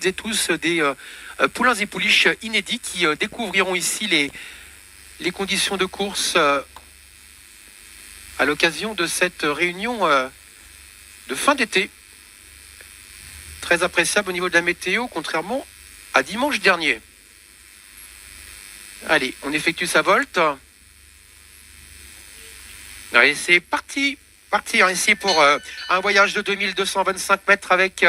toutes et tous des poulains et pouliches inédits qui découvriront ici les conditions de course à l'occasion de cette réunion de fin d'été. Très appréciable au niveau de la météo, contrairement à dimanche dernier. Allez, on effectue sa volte. Allez, c'est parti. Partir ici pour un voyage de 2225 mètres avec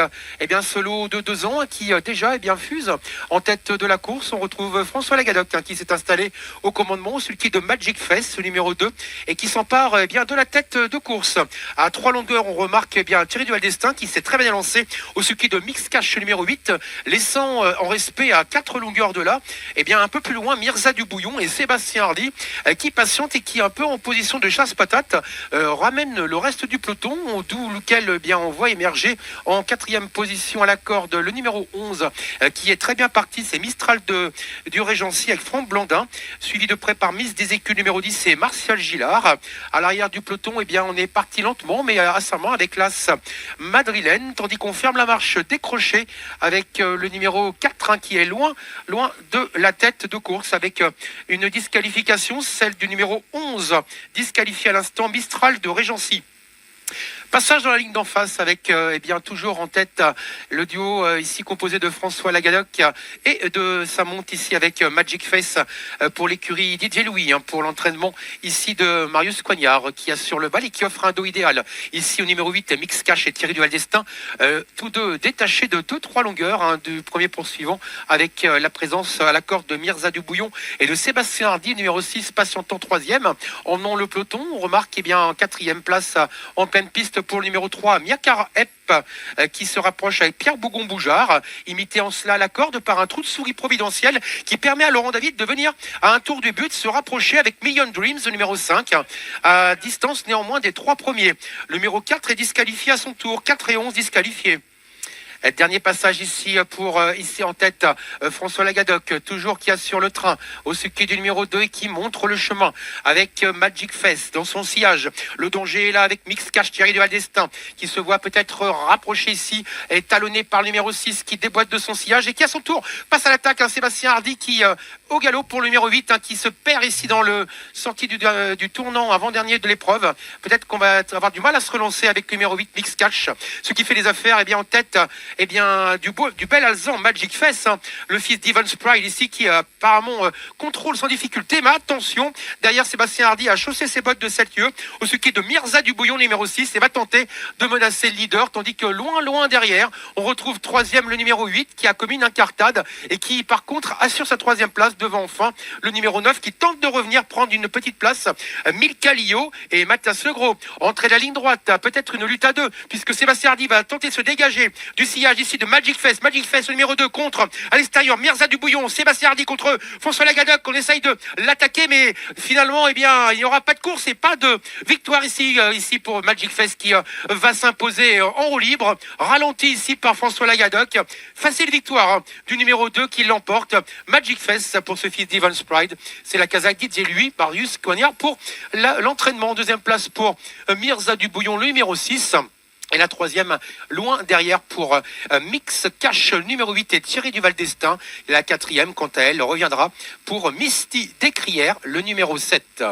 ce lot de 2 ans qui déjà fuse en tête de la course. On retrouve François Lagadoc qui s'est installé au commandement, celui de Magic Face, le numéro 2, et qui s'empare de la tête de course. À 3 longueurs, on remarque Thierry Duval d'Estaing qui s'est très bien lancé au sulky de Mix Cash, le numéro 8, laissant en respect à 4 longueurs de là, un peu plus loin, Mirza Dubouillon et Sébastien Hardy qui patiente et qui un peu en position de chasse-patate ramène le reste du peloton, d'où lequel on voit émerger en 4e position à la corde le numéro 11 qui est très bien parti, c'est Mistral du Régency avec Franck Blandin, suivi de près par Miss des Écus numéro 10, c'est Martial Gillard. À l'arrière du peloton, on est parti lentement mais assamment avec l'As madrilène, tandis qu'on ferme la marche décrochée avec le numéro 4 qui est loin de la tête de course avec une disqualification, celle du numéro 11, disqualifié à l'instant, Mistral de Régency. Passage dans la ligne d'en face avec toujours en tête le duo ici composé de François Lagadoc et de sa monte ici avec Magic Face pour l'écurie Didier Louis pour l'entraînement ici de Marius Coignard qui assure le bal et qui offre un dos idéal ici au numéro 8 Mix Cash et Thierry Duval d'Estaing, tous deux détachés de 2-3 longueurs du premier poursuivant avec la présence à la corde de Mirza Dubouillon et de Sébastien Hardy numéro 6 patientant 3e. Emmenant le peloton, on remarque en 4e place en pleine piste pour le numéro 3, Miakar Epp, qui se rapproche avec Pierre Bougon-Boujard, imité en cela à la corde par un trou de souris providentiel qui permet à Laurent David de venir à un tour du but, se rapprocher avec Million Dreams, le numéro 5, à distance néanmoins des 3 premiers. Le numéro 4 est disqualifié à son tour, 4 et 11 disqualifiés. Dernier passage ici pour ici en tête François Lagadoc, toujours qui assure le train au sulky du numéro 2 et qui montre le chemin avec Magic Face dans son sillage. Le danger est là avec Mix Cash, Thierry Duval d'Estaing qui se voit peut-être rapproché ici et talonné par le numéro 6 qui déboîte de son sillage et qui à son tour passe à l'attaque. Sébastien Hardy qui au galop pour le numéro 8 qui se perd ici dans le sortie du tournant avant-dernier de l'épreuve. Peut-être qu'on va avoir du mal à se relancer avec le numéro 8 Mix Cash, ce qui fait les affaires en tête du bel alezan Magic Face, le fils d'Ivan Spride ici qui apparemment contrôle sans difficulté, mais attention, derrière Sébastien Hardy a chaussé ses bottes de 7 lieues au sulky de Mirza Dubouillon numéro 6 et va tenter de menacer le leader, tandis que loin derrière on retrouve 3e le numéro 8 qui a commis une incartade et qui par contre assure sa 3e place devant enfin le numéro 9 qui tente de revenir prendre une petite place, Milka Lio et Mathias Legros. Entrée de la ligne droite, peut-être une lutte à 2 puisque Sébastien Hardy va tenter de se dégager du sillage ici de Magic Face le numéro 2 contre à l'extérieur Mirza Dubouillon, Sébastien Hardy contre François Lagadoc. On essaye de l'attaquer mais finalement il n'y aura pas de course et pas de victoire ici pour Magic Face qui va s'imposer en roue libre, ralenti ici par François Lagadoc. Facile victoire du numéro 2 qui l'emporte, Magic Face pour ce fils d'Ivan Spride. C'est la Kazakh Didier lui, Marius Coignard pour l'entraînement. 2e place pour Mirza Dubouillon, le numéro 6. Et la 3e, loin derrière pour Mix Cash, numéro 8 et Thierry Duval d'Estaing. Et la 4e, quant à elle, reviendra pour Misty Descrières, le numéro 7.